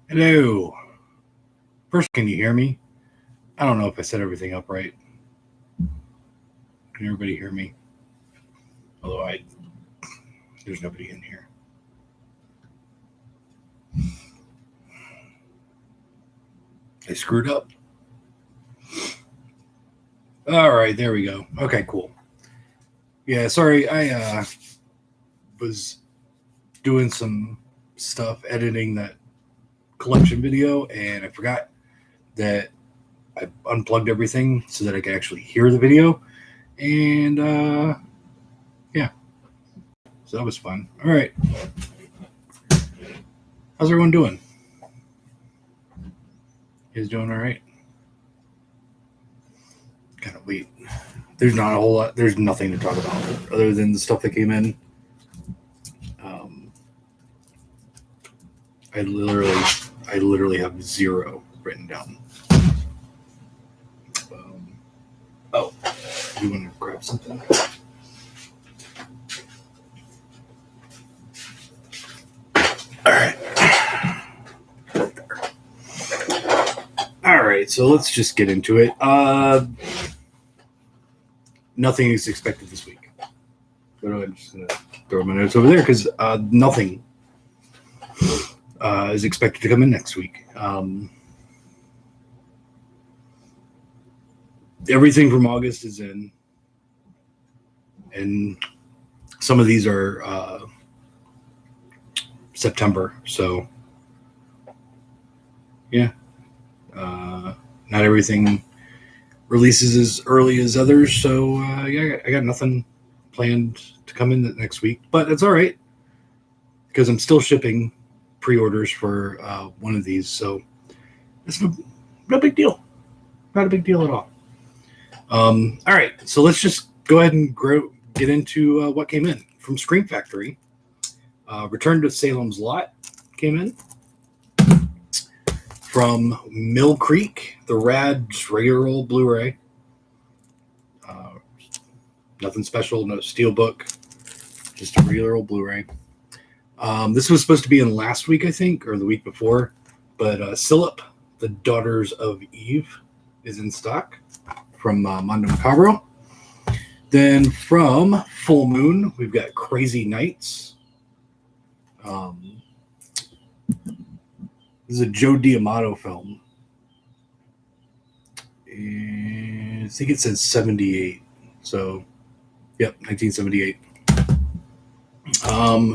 Hello. First, can you hear me? I don't know if I set everything up right. Can everybody hear me? Although there's nobody in here. I screwed up. All right, there we go. Okay, cool. Yeah, sorry, I was doing some stuff editing that collection video, and I forgot that I unplugged everything so that I could actually hear the video. And yeah, so that was fun. All right, how's everyone doing? You guys doing all right? Kind of wait. There's not a whole lot. There's nothing to talk about other than the stuff that came in. I literally have zero written down. Oh, you want to grab something? All right. All right, so let's just get into it. Nothing is expected this week. So I'm just going to throw my notes over there because nothing is expected to come in next week. Everything from August is in, and some of these are September. So, yeah, not everything releases as early as others. So, yeah, I got nothing planned to come in next week, but it's all right because I'm still shipping pre-orders for one of these. So, it's no big deal. Not a big deal at all. All right, so let's just go ahead and get into what came in from Scream Factory. Return to Salem's Lot came in. From Mill Creek, the Rad's regular old Blu-ray. Nothing special, no steelbook, just a regular old Blu-ray. This was supposed to be in last week, I think, or the week before, but Silip, the Daughters of Eve, is in stock from Mondo Macabro. Then from Full Moon, we've got Crazy Nights. This is a Joe D'Amato film. And I think it says 78. So, yep, 1978.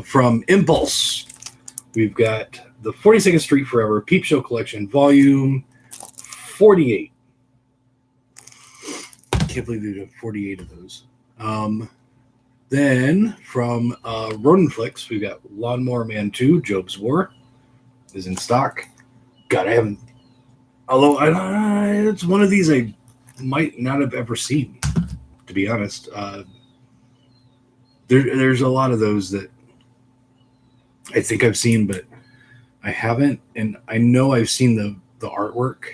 From Impulse, we've got the 42nd Street Forever Peep Show Collection, Volume 48. Can't believe they have 48 of those. Then from Ronin Flicks, we've got Lawnmower Man 2, Job's War, is in stock. God, I haven't. Although it's one of these I might not have ever seen, to be honest. There's a lot of those that I think I've seen, but I haven't. And I know I've seen the artwork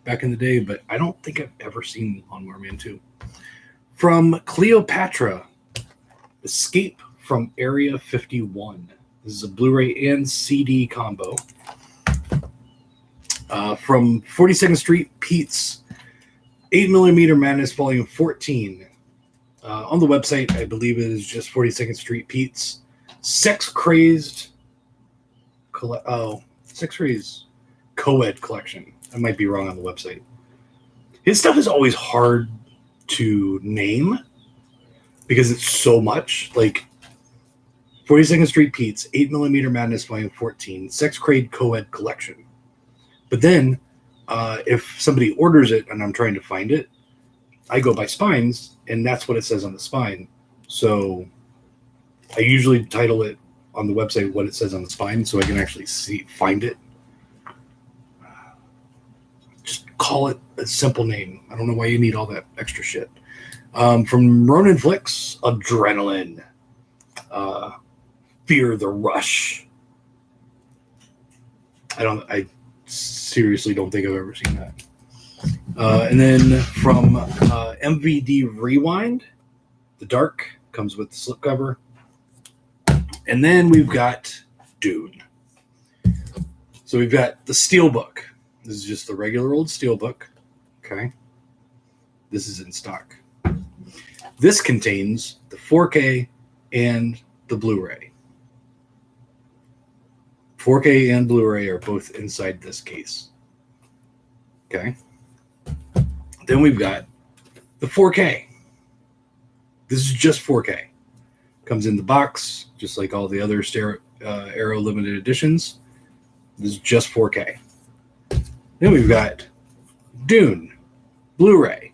back in the day, but I don't think I've ever seen Lawnmower Man 2. From Cleopatra, Escape from Area 51. This is a Blu-ray and CD combo. From 42nd Street Pete's 8mm Madness Volume 14. On the website, I believe it is just 42nd Street Pete's Sex Crazed Co-Ed Collection. I might be wrong on the website. His stuff is always hard to name because it's so much. Like 42nd Street Pete's 8mm Madness Volume 14 Sex Crazed Co-Ed Collection. But then if somebody orders it and I'm trying to find it, I go by spines, and that's what it says on the spine. So I usually title it on the website what it says on the spine so I can actually find it. Just call it a simple name. I don't know why you need all that extra shit. From Ronin Flicks, Adrenaline. Fear the Rush. I seriously don't think I've ever seen that. And then from MVD Rewind, The Dark comes with the slipcover. And then we've got Dune. So we've got the Steelbook. This is just the regular old Steelbook. Okay. This is in stock. This contains the 4K and the Blu-ray. 4K and Blu-ray are both inside this case. Okay. Then we've got the 4K. This is just 4K. Comes in the box, just like all the other Arrow limited editions. This is just 4K. Then we've got Dune, Blu-ray.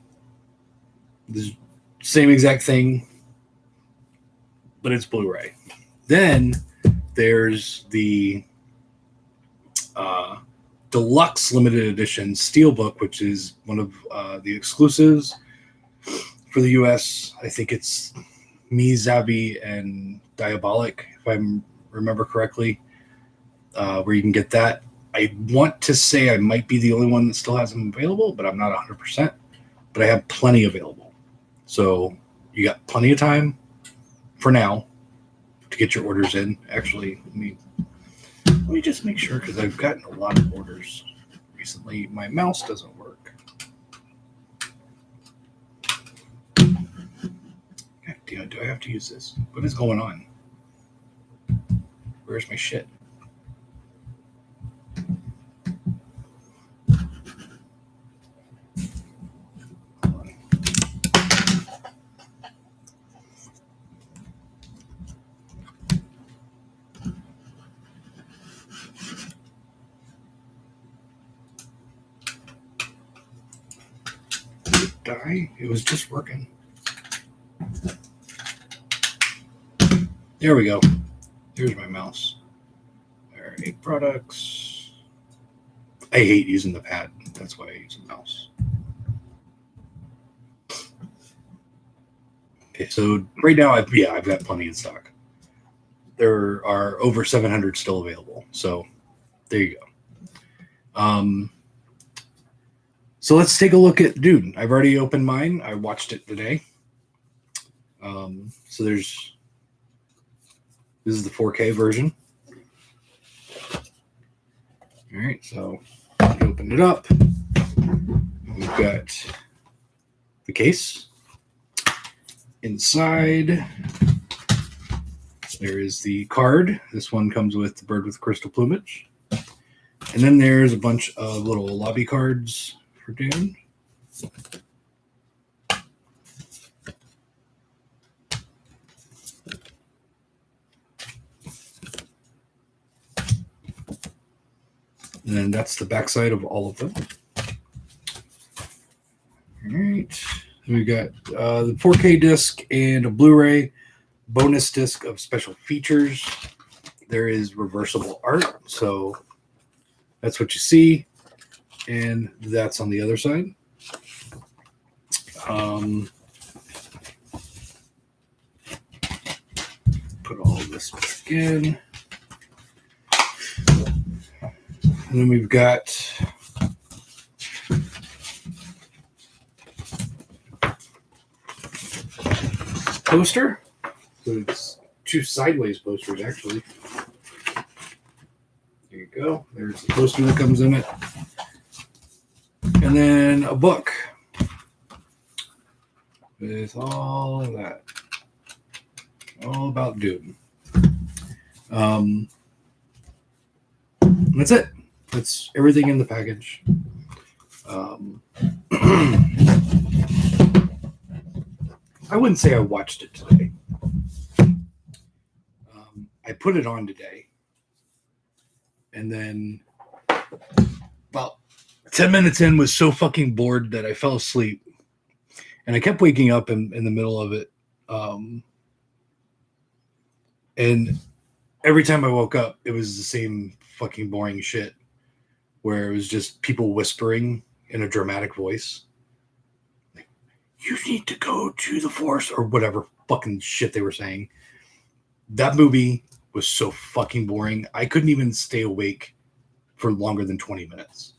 This is same exact thing, but it's Blu-ray. Then there's the deluxe limited edition Steelbook, which is one of the exclusives for the US. I think it's Me, Zabi, and Diabolic, if I remember correctly, where you can get that. I want to say I might be the only one that still has them available, but I'm not 100%. But I have plenty available. So you got plenty of time for now to get your orders in. Actually, let me just make sure, because I've gotten a lot of orders recently. My mouse doesn't work. God damn it, do I have to use this? What is going on? Where's my shit? Die. It was just working. There we go. There's my mouse. There are 8 products. I hate using the pad. That's why I use a mouse. Okay, so right now I've got plenty in stock. There are over 700 still available. So there you go. So let's take a look at Dune. I've already opened mine. I watched it today. So this is the 4K version. All right, so open it up. We've got the case. Inside, there is the card. This one comes with the bird with crystal plumage. And then there's a bunch of little lobby cards for Dune. And then that's the backside of all of them. All right. We got the 4K disc and a Blu-ray bonus disc of special features. There is reversible art, so that's what you see, and that's on the other side. Put all of this back in. And then we've got poster. So it's 2 sideways posters, actually. There you go. There's the poster that comes in it. And then a book with all of that. All about Dune. That's it. That's everything in the package. I wouldn't say I watched it today. I put it on today. And then about 10 minutes in, was so fucking bored that I fell asleep. And I kept waking up in the middle of it. And every time I woke up, it was the same fucking boring shit, where it was just people whispering in a dramatic voice. Like, you need to go to the forest, or whatever fucking shit they were saying. That movie was so fucking boring. I couldn't even stay awake for longer than 20 minutes.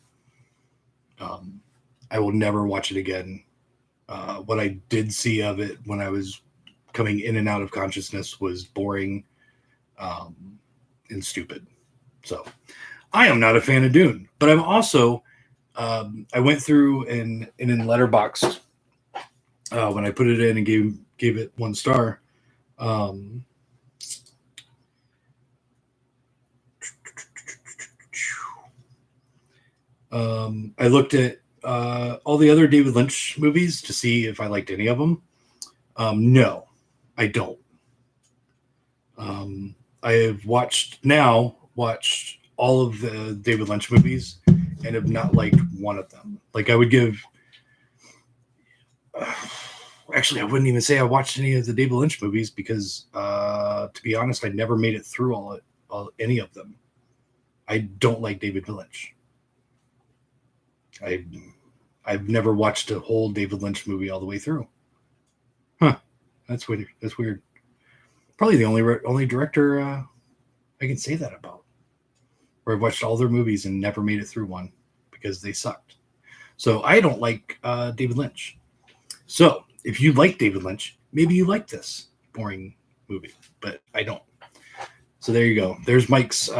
I will never watch it again. What I did see of it when I was coming in and out of consciousness was boring and stupid. So I am not a fan of Dune, but I'm also I went through and in Letterboxd when I put it in and gave it 1 star. Um, I looked at all the other David Lynch movies to see if I liked any of them. No, I don't. I have watched all of the David Lynch movies and have not liked one of them. Like I would give. Actually, I wouldn't even say I watched any of the David Lynch movies because, to be honest, I never made it through any of them. I don't like David Lynch. I've never watched a whole David Lynch movie all the way through. Huh? That's weird. That's weird. Probably the only director I can say that about. Where I've watched all their movies and never made it through one because they sucked. So I don't like David Lynch. So if you like David Lynch, maybe you like this boring movie, but I don't. So there you go. There's Mike's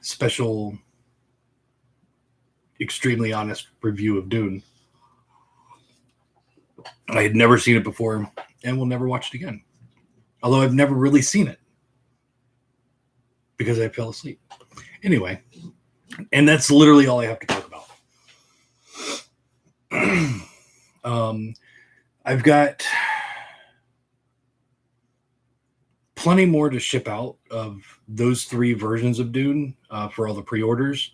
special, extremely honest review of Dune. I had never seen it before and will never watch it again. Although I've never really seen it because I fell asleep. Anyway, and that's literally all I have to talk about. I've got plenty more to ship out of those 3 versions of Dune for all the pre-orders.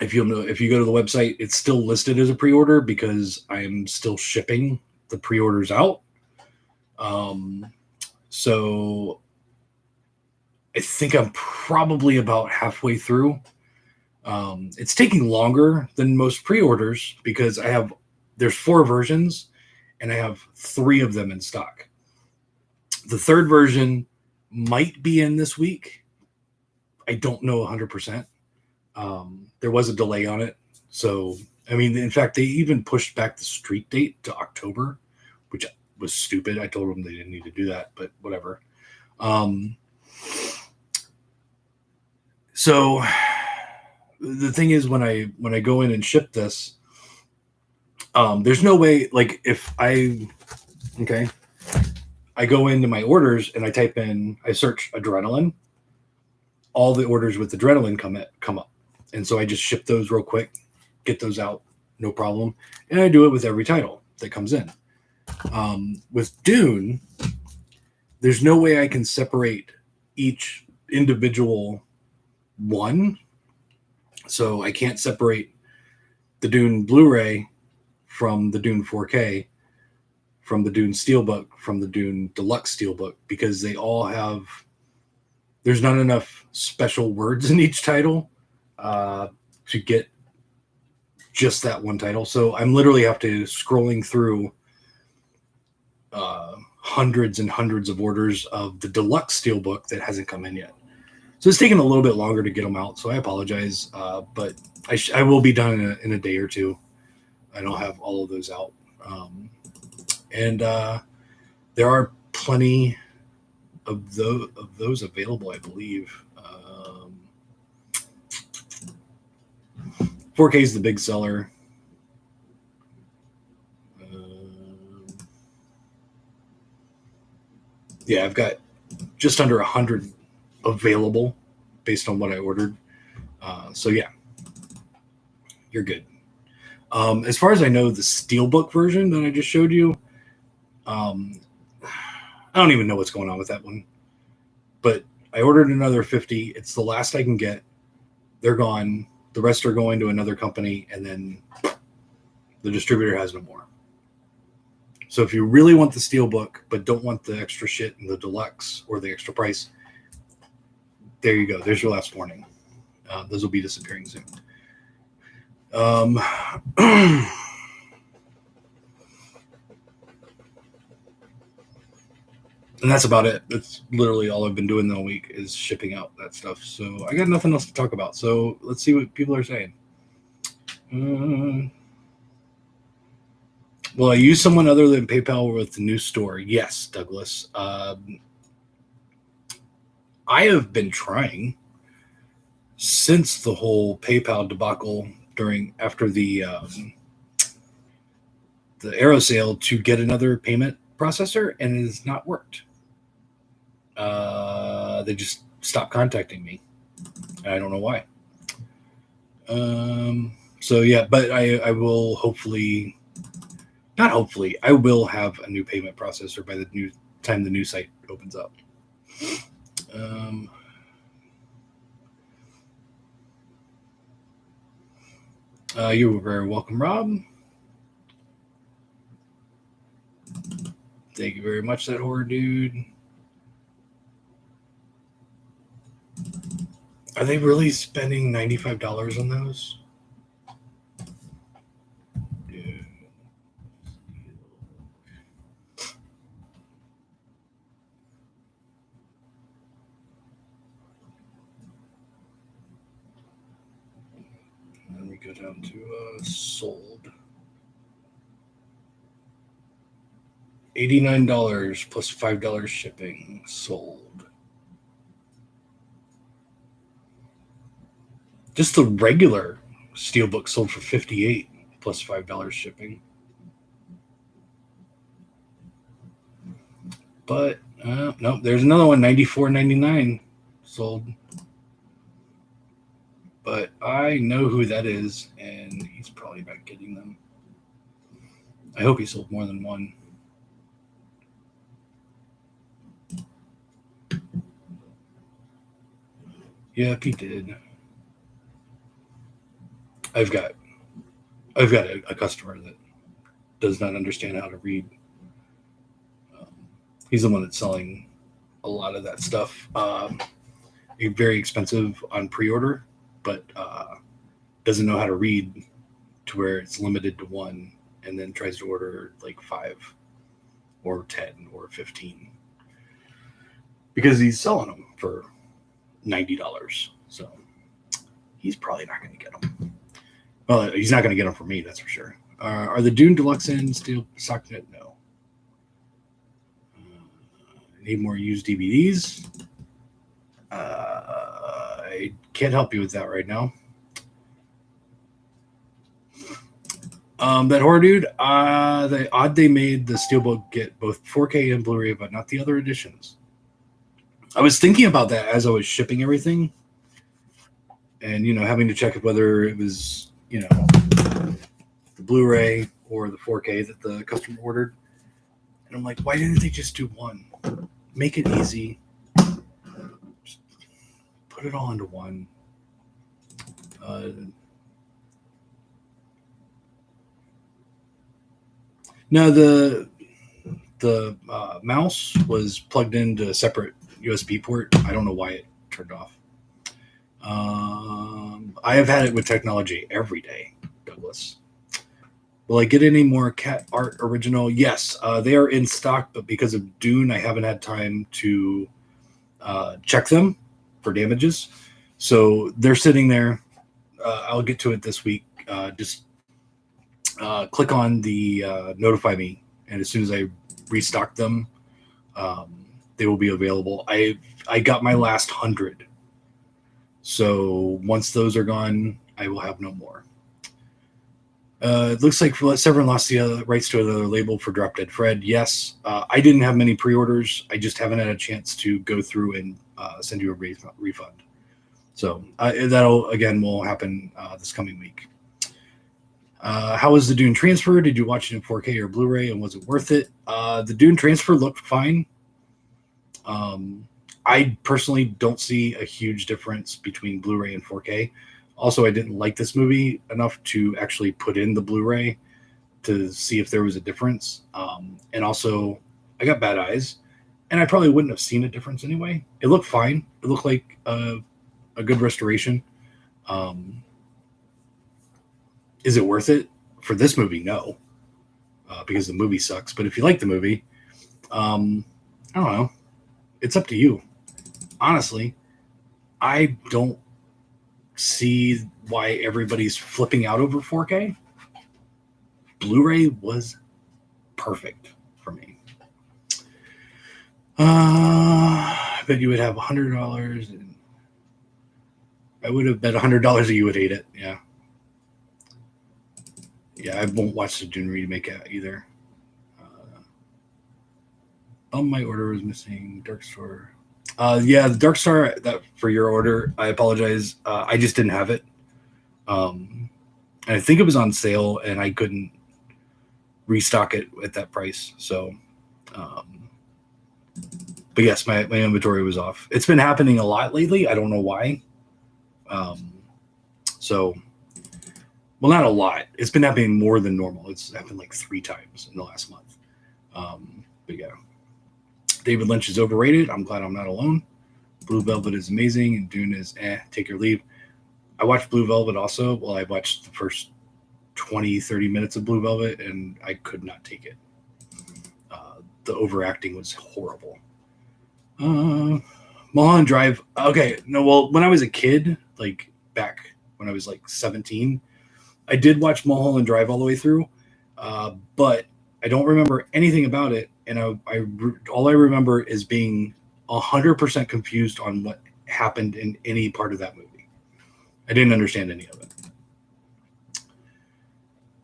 If you go to the website, it's still listed as a pre-order because I'm still shipping the pre-orders out. So I think I'm probably about halfway through. It's taking longer than most pre-orders because there's 4 versions and I have 3 of them in stock. The 3rd version might be in this week. I don't know 100%. There was a delay on it. So, I mean, in fact, they even pushed back the street date to October, which was stupid. I told them they didn't need to do that, but whatever. So the thing is, when I go in and ship this, there's no way, like if I go into my orders and I search adrenaline, all the orders with adrenaline come up. And so I just ship those real quick, get those out, no problem. And I do it with every title that comes in. With Dune, there's no way I can separate each individual one. So I can't separate the Dune Blu-ray from the Dune 4K, from the Dune Steelbook, from the Dune Deluxe Steelbook, because they all have, there's not enough special words in each title to get just that one title. So I'm literally have to scrolling through hundreds and hundreds of orders of the Deluxe Steelbook that hasn't come in yet. So it's taken a little bit longer to get them out. So I apologize, but I will be done in a day or two. I don't have all of those out. And there are plenty of those available, I believe. 4K is the big seller. Yeah, I've got just under 100 available based on what I ordered. So yeah, you're good. As far as I know, the Steelbook version that I just showed you, I don't even know what's going on with that one. But I ordered another 50. It's the last I can get. They're gone. The rest are going to another company, and then the distributor has no more. So if you really want the Steelbook, but don't want the extra shit in the Deluxe or the extra price, there you go. There's your last warning. Those will be disappearing soon. And that's about it. That's literally all I've been doing all week is shipping out that stuff. So I got nothing else to talk about. So let's see what people are saying. Will I use someone other than PayPal with the new store? Yes, Douglas. I have been trying since the whole PayPal debacle after the Arrow sale to get another payment processor, and it has not worked. They just stopped contacting me. I don't know why. So yeah, but I will hopefully, not hopefully, I will have a new payment processor by the new time the new site opens up. You were very welcome, Rob. Thank you very much, that horror dude. Are they really spending $95 on those? Dude. Let me go down to sold. $89 plus $5 shipping sold. Just the regular Steelbook sold for $58 plus $5 shipping. But no, there's another one, $94.99 sold. But I know who that is, and he's probably not getting them. I hope he sold more than one. Yep, he did. I've got a customer that does not understand how to read. He's the one that's selling a lot of that stuff. Very expensive on pre-order, but doesn't know how to read to where it's limited to one, and then tries to order like 5 or 10 or 15 because he's selling them for $90. So he's probably not going to get them. Well, he's not going to get them from me, that's for sure. Are the Dune Deluxe in still stocked? No. Need more used DVDs. I can't help you with that right now. That horror dude, they made the Steelbook get both 4K and Blu-ray, but not the other editions. I was thinking about that as I was shipping everything, and having to check whether it was the Blu-ray or the 4K that the customer ordered. And I'm like, why didn't they just do one? Make it easy. Just put it all into one. No, the mouse was plugged into a separate USB port. I don't know why it turned off. I have had it with technology every day, Douglas. Will I get any more Cat Art Original? Yes, they are in stock, but because of Dune, I haven't had time to check them for damages. So they're sitting there. I'll get to it this week. Just click on the notify me, and as soon as I restock them, they will be available. I got my last 100. So once those are gone, I will have no more. It looks like Severin lost the rights to another label for Drop Dead Fred. Yes, I didn't have many pre-orders. I just haven't had a chance to go through and send you a refund. So that'll, again, will happen this coming week. How was the Dune transfer? Did you watch it in 4K or Blu-ray, and was it worth it? The Dune transfer looked fine. I personally don't see a huge difference between Blu-ray and 4K. Also, I didn't like this movie enough to actually put in the Blu-ray to see if there was a difference. And also, I got bad eyes, and I probably wouldn't have seen a difference anyway. It looked fine. It looked like a good restoration. Is it worth it? For this movie, no. Because the movie sucks. But if you like the movie, I don't know. It's up to you. Honestly, I don't see why everybody's flipping out over 4K. Blu-ray was perfect for me. I bet you would have $100, and I would have bet $100 that you would hate it. Yeah. Yeah, I won't watch the Dune remake either. My order was missing Dark Star. Yeah, the Dark Star that for your order. I apologize. I just didn't have it. And I think it was on sale, and I couldn't restock it at that price. So, but yes, my inventory was off. It's been happening a lot lately. I don't know why. So, well, not a lot. It's been happening more than normal. It's happened like 3 times in the last month. But yeah, David Lynch is overrated. I'm glad I'm not alone. Blue Velvet is amazing, and Dune is take your leave. I watched Blue Velvet also. Well, I watched the first 20-30 minutes of Blue Velvet, and I could not take it. The overacting was horrible. Mulholland Drive. Okay, no, well, when I was a kid, like back when I was like 17, I did watch Mulholland Drive all the way through, but I don't remember anything about it, and all I remember is being 100% confused on what happened in any part of that movie. I didn't understand any of it.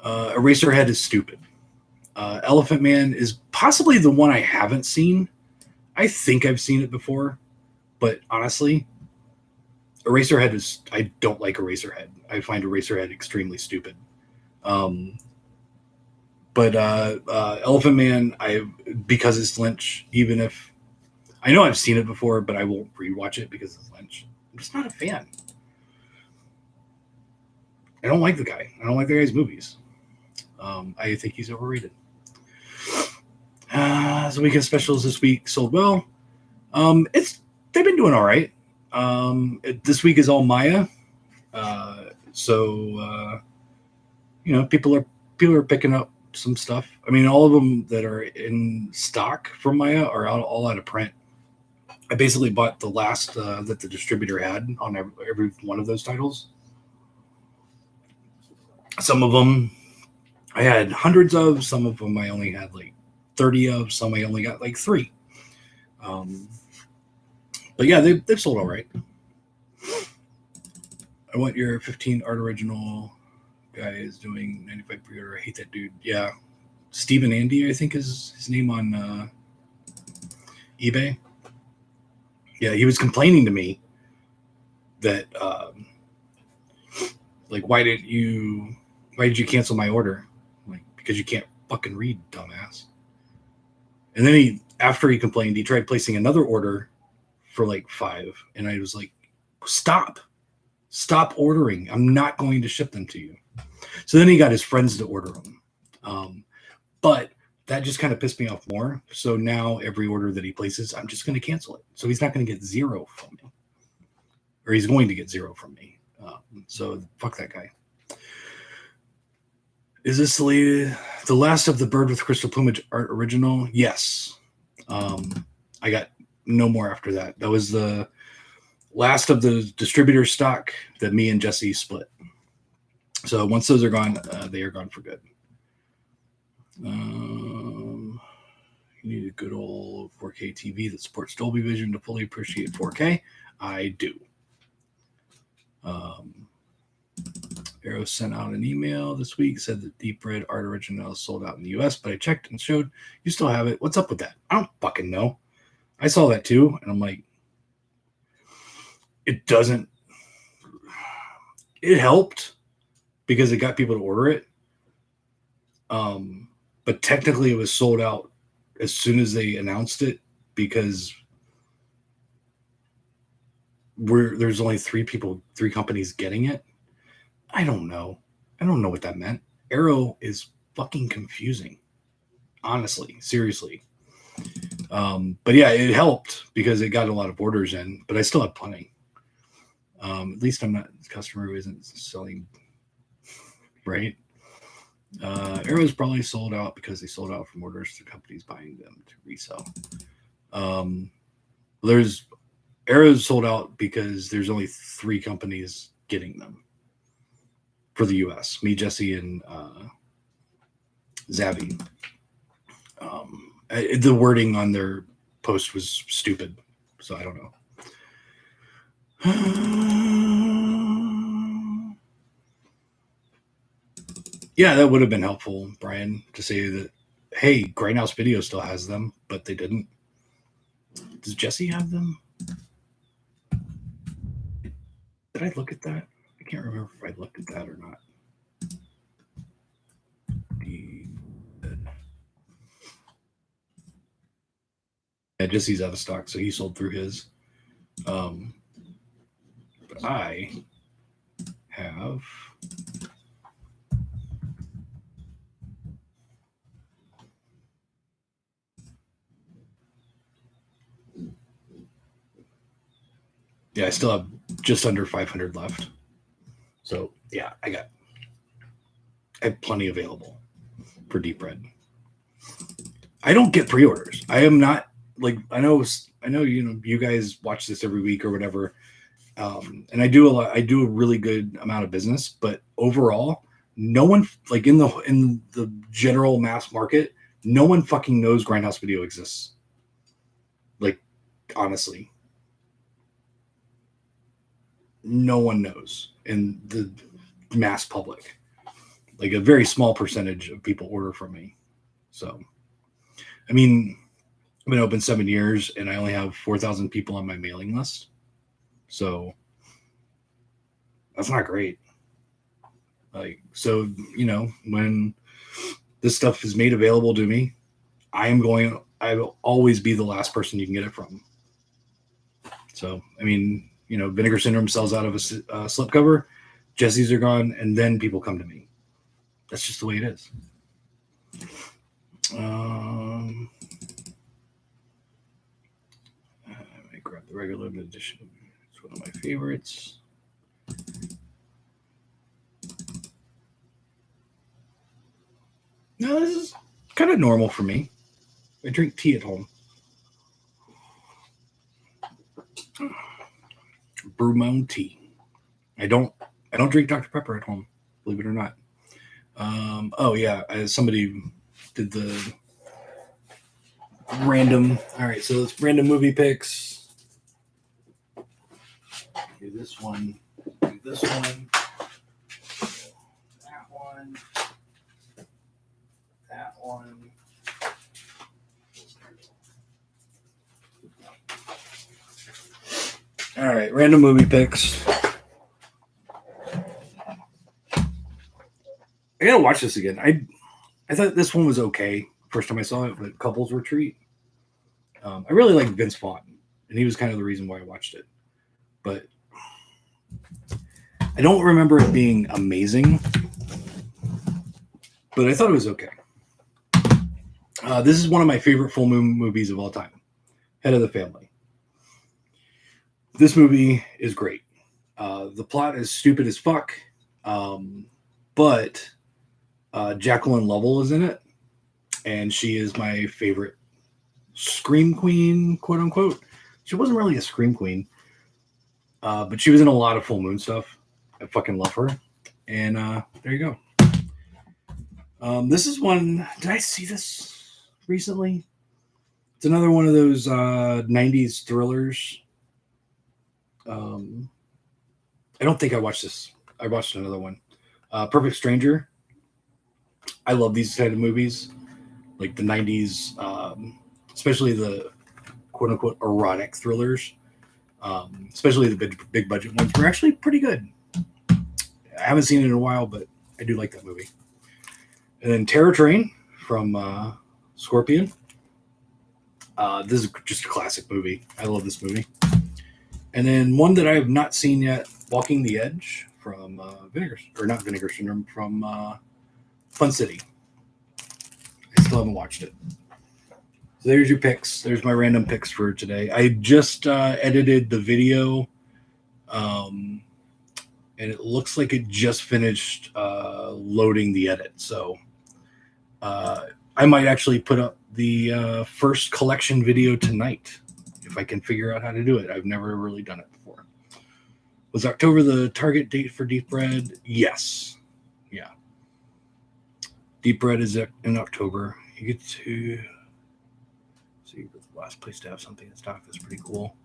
Eraserhead is stupid. Elephant Man is possibly the one I haven't seen. I think I've seen it before, but honestly, Eraserhead is. I don't like Eraserhead. I find Eraserhead extremely stupid. But Elephant Man, because it's Lynch, even if I know I've seen it before, but I won't rewatch it because it's Lynch. I'm just not a fan. I don't like the guy. I don't like the guy's movies. I think he's overrated. The weekend specials this week sold well. They've been doing all right. This week is all Maya, so people are picking up some stuff. I mean, all of them that are in stock from Maya are all out of print. I basically bought the last that the distributor had on every one of those titles. Some of them I had hundreds of. Some of them I only had like 30 of. Some I only got like 3. But yeah, they've sold all right. I want your 15 art original guy is doing 95 pre-order. I hate that dude. Yeah. Stephen Andy, I think is his name on eBay. Yeah, he was complaining to me that like why did you cancel my order? Like, because you can't fucking read, dumbass. And then after he complained, he tried placing another order for like 5, and I was like, stop ordering. I'm not going to ship them to you. So then he got his friends to order them. But that just kind of pissed me off more. So now every order that he places, I'm just going to cancel it. So he's not going to get 0 from me, or he's going to get 0 from me. So fuck that guy. Is this the last of the Bird with Crystal Plumage art original? Yes. I got no more after that. That was the last of the distributor stock that me and Jesse split. So once those are gone, they are gone for good. You need a good old 4K TV that supports Dolby Vision to fully appreciate 4K. I do. Arrow sent out an email this week, said that Deep Red Art Original is sold out in the US, but I checked and showed you still have it. What's up with that? I don't fucking know. I saw that too, and I'm like, it doesn't. It helped because it got people to order it. But technically it was sold out as soon as they announced it because there's only 3 companies getting it. I don't know. I don't know what that meant. Arrow is fucking confusing. Honestly, seriously. But yeah, it helped because it got a lot of orders in, but I still have plenty. At least I'm not a customer who isn't selling, right? Arrow's probably sold out because they sold out from orders to companies buying them to resell. Arrow's sold out because there's only 3 companies getting them for the US. Me, Jesse, and Zabby. The wording on their post was stupid. So I don't know. Yeah, that would have been helpful, Brian, to say that, hey, Grindhouse Video still has them, but they didn't. Does Jesse have them? Did I look at that? I can't remember if I looked at that or not. Yeah, Jesse's out of stock, so he sold through his. But I have. Yeah, I still have just under 500 left. So yeah, I have plenty available for Deep Red. I don't get pre-orders. I am not like I know you guys watch this every week or whatever, and I do a lot. I do a really good amount of business, but overall, no one like in the general mass market, no one fucking knows Grindhouse Video exists. Like honestly, no one knows in the mass public. Like a very small percentage of people order from me. So, I mean, I've been open 7 years and I only have 4,000 people on my mailing list. So that's not great. Like, so, when this stuff is made available to me, I will always be the last person you can get it from. So, I mean, Vinegar Syndrome sells out of a slipcover, Jesse's are gone, and then people come to me. That's just the way it is. I grab the regular edition. It's one of my favorites. No, this is kind of normal for me. I drink tea at home. Brew my own tea. I don't drink Dr. Pepper at home, believe it or not. Oh yeah, somebody did the random. All right, so it's random movie picks. Do this one. Do this one. That one. That one. All right, random movie picks. I gotta watch this again. I thought this one was okay first time I saw it, but Couples Retreat. I really like Vince Vaughn, and he was kind of the reason why I watched it. But I don't remember it being amazing, but I thought it was okay. This is one of my favorite full moon movies of all time. Head of the Family. This movie is great. The plot is stupid as fuck, but Jacqueline Lovell is in it, and she is my favorite scream queen, quote unquote. She wasn't really a scream queen, but she was in a lot of full moon stuff. I fucking love her, and there you go. This is one. Did I see this recently? It's another one of those 90s thrillers. I don't think I watched this. I watched another one. Perfect Stranger. I love these kind of movies, like the 90s, especially the quote unquote erotic thrillers, especially the big budget ones were actually pretty good. I haven't seen it in a while, but I do like that movie. And then Terror Train from Scorpion. This is just a classic movie. I love this movie. And then one that I have not seen yet, Walking the Edge from not Vinegar Syndrome, from Fun City. I still haven't watched it. So there's your picks. There's my random picks for today. I just edited the video, and it looks like it just finished loading the edit. So I might actually put up the first collection video tonight if I can figure out how to do it. I've never really done it before. Was October the target date for Deep Red? Yes. Yeah. Deep Red is in October. You get to see the last place to have something in stock. That's pretty cool.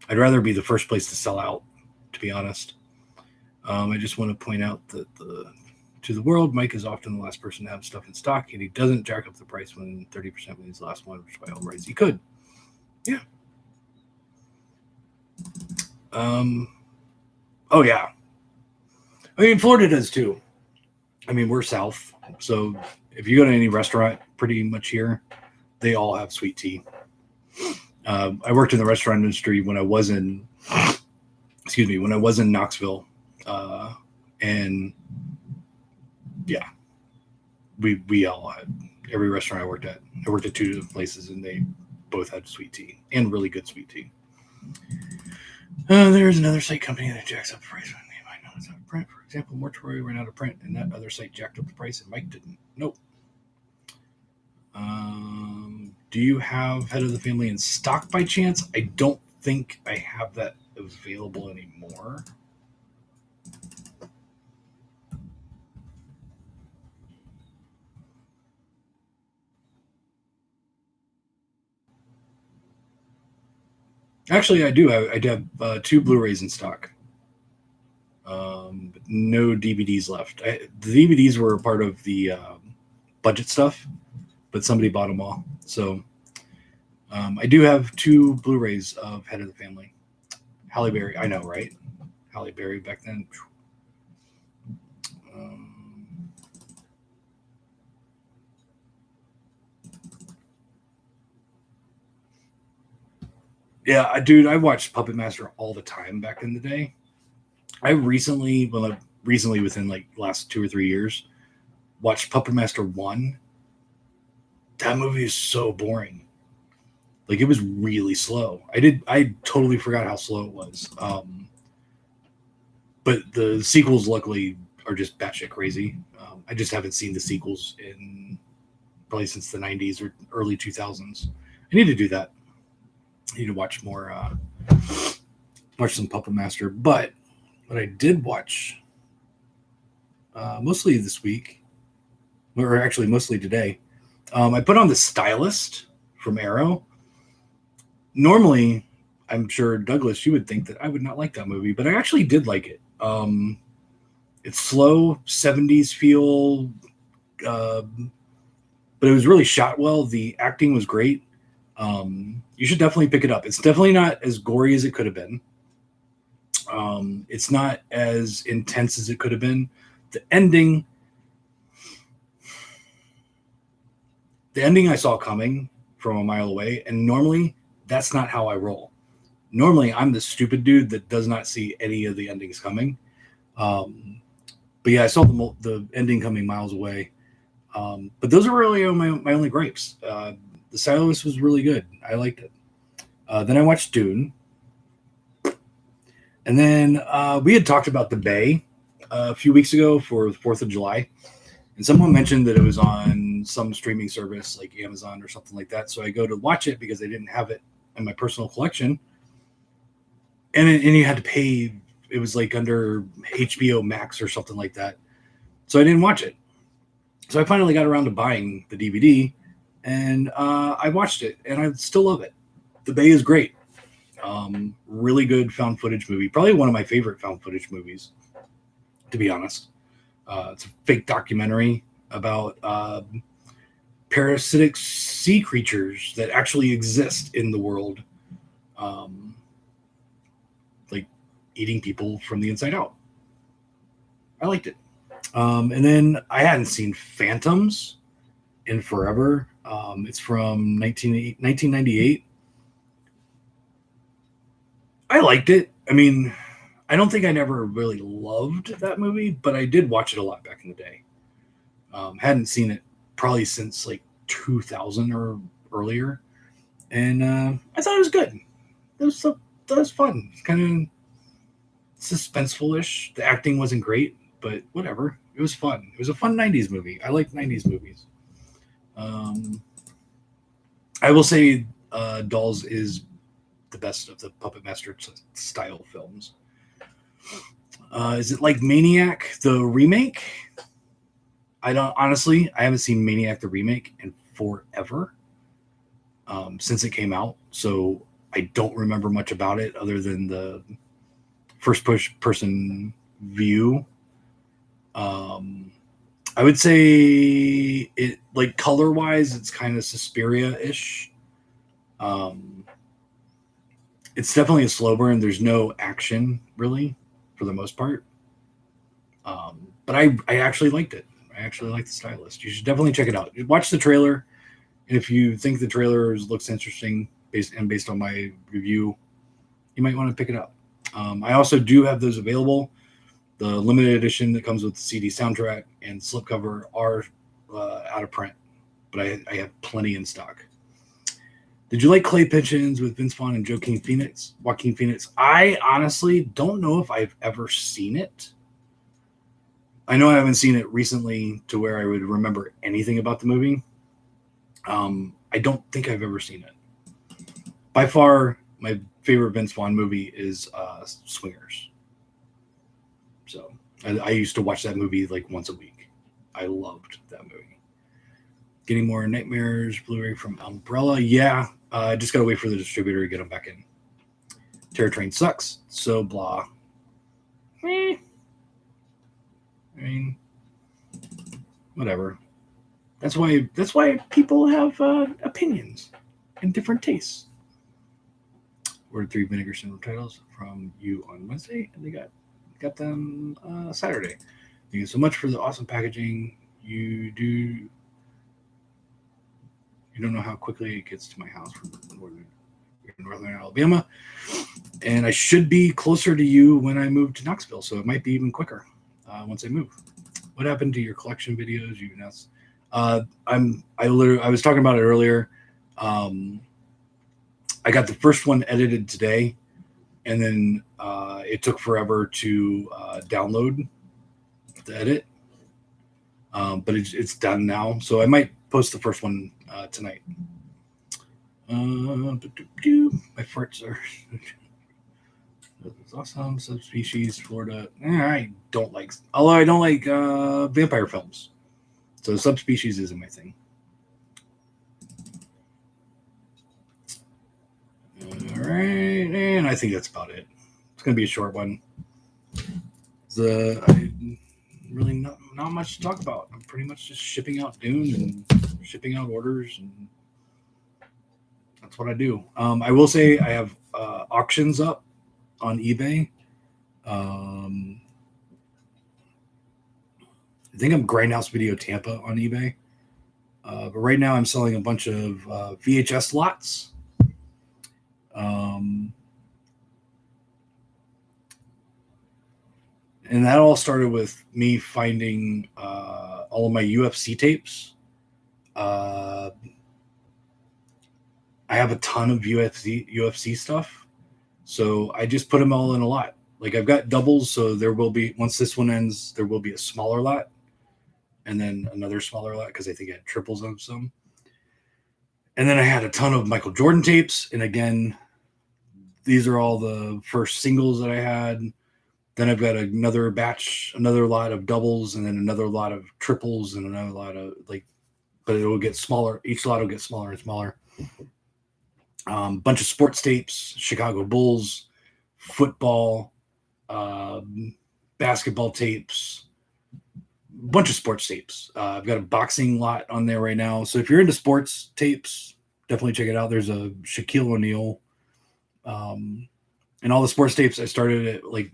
I'd rather be the first place to sell out, to be honest. I just want to point out that to the world, Mike is often the last person to have stuff in stock, and he doesn't jack up the price when 30% when he's the last one, which by all rights he could. Yeah. Oh yeah. I mean, Florida does too. I mean, we're south, so if you go to any restaurant, pretty much here, they all have sweet tea. I worked in the restaurant industry when I was in, when I was in Knoxville, and yeah, we all had every restaurant I worked at. I worked at 2 different places, and they both had sweet tea and really good sweet tea. There's another site company that jacks up the price when they might not have print. For example, Mortuary ran out of print, and that other site jacked up the price, and Mike didn't. Nope. Do you have Head of the Family in stock by chance? I don't think I have that available anymore. Actually, I do. I have 2 Blu-rays in stock. But no DVDs left. The DVDs were a part of the budget stuff, but somebody bought them all. So I do have 2 Blu-rays of Head of the Family. Halle Berry, I know, right? Halle Berry back then. Yeah, dude, I watched Puppet Master all the time back in the day. I recently within like last 2 or 3 years, watched Puppet Master 1. That movie is so boring. Like, it was really slow. I totally forgot how slow it was. But the sequels, luckily, are just batshit crazy. I just haven't seen the sequels in probably since the 90s or early 2000s. I need to do that. I need to watch more, watch some Puppet Master. But what I did watch mostly this week, or actually mostly today, I put on The Stylist from Arrow. Normally, I'm sure, Douglas, you would think that I would not like that movie, but I actually did like it. It's slow, 70s feel, but it was really shot well. The acting was great. You should definitely pick it up. It's definitely not as gory as it could have been. It's not as intense as it could have been. The ending I saw coming from a mile away, and normally that's not how I roll. Normally I'm the stupid dude that does not see any of the endings coming. But yeah, I saw the ending coming miles away. But those are really my only gripes. The Stylist was really good. I liked it. Then I watched Dune. And then we had talked about The Bay a few weeks ago for the 4th of July. And someone mentioned that it was on some streaming service like Amazon or something like that. So I go to watch it because I didn't have it in my personal collection. And you had to pay. It was like under HBO Max or something like that. So I didn't watch it. So I finally got around to buying the DVD. And I watched it. And I still love it. The Bay is great. Really good found footage movie. Probably one of my favorite found footage movies, to be honest. It's a fake documentary about parasitic sea creatures that actually exist in the world, like eating people from the inside out. I liked it. And then I hadn't seen Phantoms in forever. It's from 1998. I liked it. I mean, I don't think I never really loved that movie, but I did watch it a lot back in the day. Hadn't seen it probably since like 2000 or earlier, and I thought it was good. That was fun. It's kind of suspenseful-ish. The acting wasn't great, but whatever. It was fun. It was a fun 90s movie. I like 90s movies. I will say Dolls is the best of the Puppet Master style films. Is it like Maniac the remake? I haven't seen Maniac the remake in forever, since it came out. So I don't remember much about it other than the first person view. I would say it, like, color wise, it's kind of Suspiria ish. Um, it's definitely a slow burn. There's no action really for the most part. But I actually liked it. I actually like the stylist. You should definitely check it out. Watch the trailer. And if you think the trailer looks interesting based on my review, you might want to pick it up. I also do have those available. The limited edition that comes with the CD soundtrack and slipcover are out of print, but I have plenty in stock. Did you like Clay Pigeons with Vince Vaughn and Joaquin Phoenix? I honestly don't know if I've ever seen it. I know I haven't seen it recently to where I would remember anything about the movie. I don't think I've ever seen it. By far, my favorite Vince Vaughn movie is Swingers. So I used to watch that movie like once a week. I loved that movie. Getting more Nightmares Blu-ray from Umbrella. Yeah, I just gotta wait for the distributor to get them back in. Terror Train sucks. So blah. I mean, whatever. That's why people have opinions and different tastes. Ordered 3 vinegar syndrome titles from you on Wednesday, and they got them Saturday. Thank you so much for the awesome packaging. You don't know how quickly it gets to my house from northern Alabama, and I should be closer to you when I move to Knoxville, so it might be even quicker once I move. What happened to your collection videos? You announced. I was talking about it earlier. I got the first one edited today, and then it took forever to download the edit. But it's done now, so I might post the first one tonight. My farts are awesome. Subspecies, Florida. I don't like vampire films, so subspecies isn't my thing. All right, and I think that's about it. It's gonna be a short one. Really not much to talk about. I'm pretty much just shipping out Dune and shipping out orders, and that's what I do. I will say I have auctions up on eBay. I think I'm Grindhouse Video Tampa on eBay. But right now I'm selling a bunch of VHS lots. And that all started with me finding all of my UFC tapes. I have a ton of UFC stuff. So I just put them all in a lot. Like, I've got doubles, so there will be, once this one ends, there will be a smaller lot. And then another smaller lot, because I think I had triples of some. And then I had a ton of Michael Jordan tapes. And again, these are all the first singles that I had. Then I've got another lot of doubles, and then another lot of triples, and another lot of, like, but it will get smaller. Each lot will get smaller and smaller. Bunch of sports tapes, Chicago Bulls, football, basketball tapes, bunch of sports tapes. I've got a boxing lot on there right now. So if you're into sports tapes, definitely check it out. There's a Shaquille O'Neal. And all the sports tapes, I started at, like,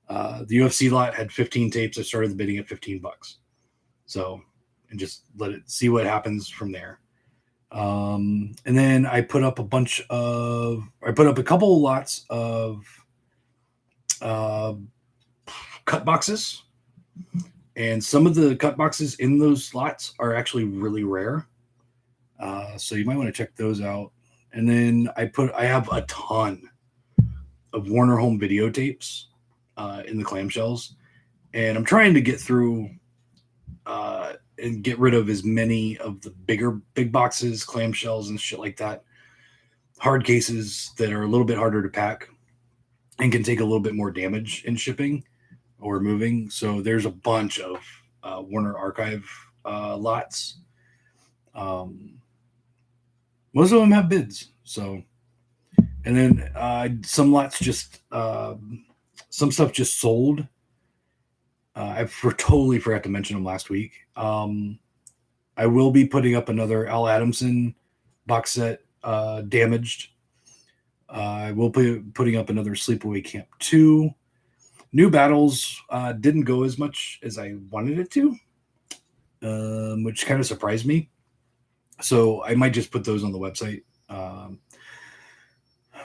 the UFC lot had 15 tapes. I started the bidding at $15. So, and just let it see what happens from there. And then I put up a couple lots of cut boxes, and some of the cut boxes in those slots are actually really rare. So you might want to check those out. And then I have a ton of Warner Home videotapes in the clamshells, and I'm trying to get through and get rid of as many of the big boxes, clamshells, and shit like that. Hard cases that are a little bit harder to pack and can take a little bit more damage in shipping or moving. So there's a bunch of Warner Archive lots. Most of them have bids. So And then some lots just some stuff just sold. Totally forgot to mention them last week. I will be putting up another Al Adamson box set, Damaged. I will be putting up another Sleepaway Camp 2. New Battles didn't go as much as I wanted it to, which kind of surprised me. So I might just put those on the website.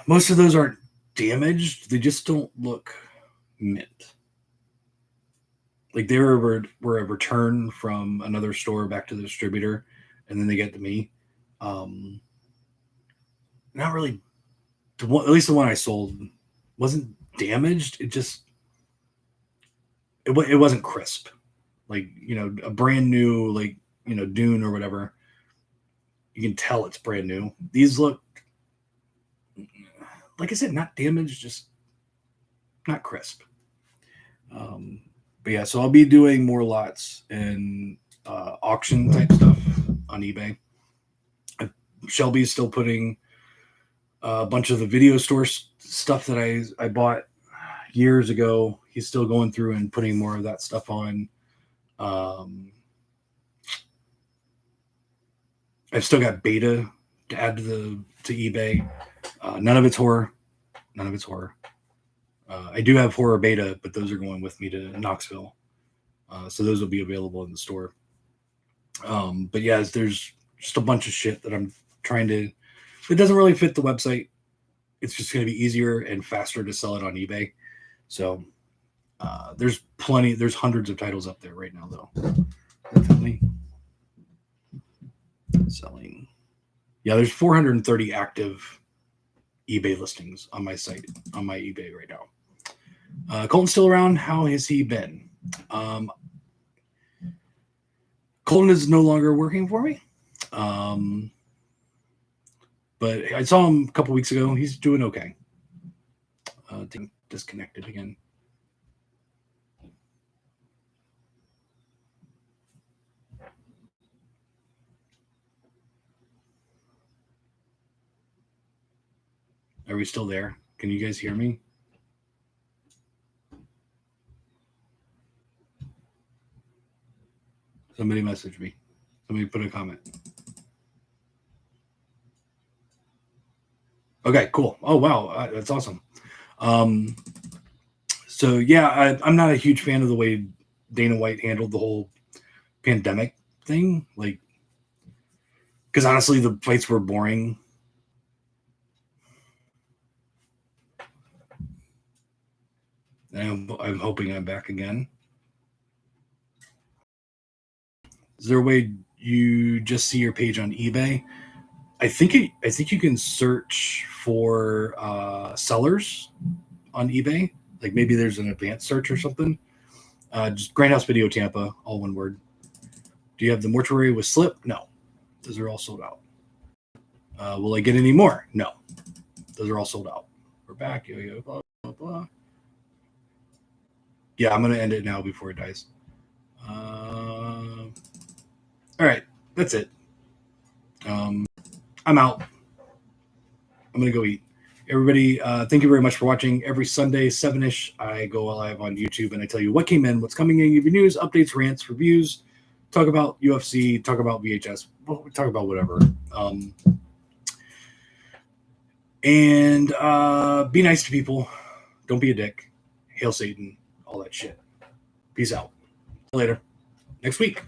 Most of those aren't damaged. They just don't look mint. Like they were a return from another store back to the distributor, and then they get to me. Not really. At least the one I sold wasn't damaged. It wasn't crisp. Like, a brand new, like, Dune or whatever. You can tell it's brand new. These look, like I said, not damaged, just not crisp. But yeah, so I'll be doing more lots and auction type stuff on eBay. Shelby's still putting a bunch of the video store stuff that I bought years ago. He's still going through and putting more of that stuff on. I've still got beta to add to eBay. None of it's horror. I do have horror beta, but those are going with me to Knoxville. So those will be available in the store. But yeah, there's just a bunch of shit that I'm trying to. It doesn't really fit the website. It's just going to be easier and faster to sell it on eBay. So there's plenty. There's hundreds of titles up there right now, though. Definitely selling. Yeah, there's 430 active eBay listings on my site, on my eBay right now. Colton's still around. How has he been? Colton is no longer working for me. But I saw him a couple weeks ago. He's doing okay. Disconnected again. Are we still there? Can you guys hear me? Somebody message me. Somebody put a comment. Okay, cool. Oh, wow. That's awesome. So, yeah, I'm not a huge fan of the way Dana White handled the whole pandemic thing. Like, because honestly, the fights were boring. And I'm hoping I'm back again. Is there a way you just see your page on eBay? I think you can search for sellers on eBay. Like maybe there's an advanced search or something. Just Grindhouse Video Tampa, all one word. Do you have the mortuary with slip? No, those are all sold out. Will I get any more? No, those are all sold out. We're back. Blah, blah, blah. Yeah, I'm gonna end it now before it dies. All right, that's it. I'm out. I'm going to go eat. Everybody, thank you very much for watching. Every Sunday, 7-ish, I go live on YouTube and I tell you what came in, what's coming in, give you news, updates, rants, reviews, talk about UFC, talk about VHS, talk about whatever. And be nice to people. Don't be a dick. Hail Satan. All that shit. Peace out. Later. Next week.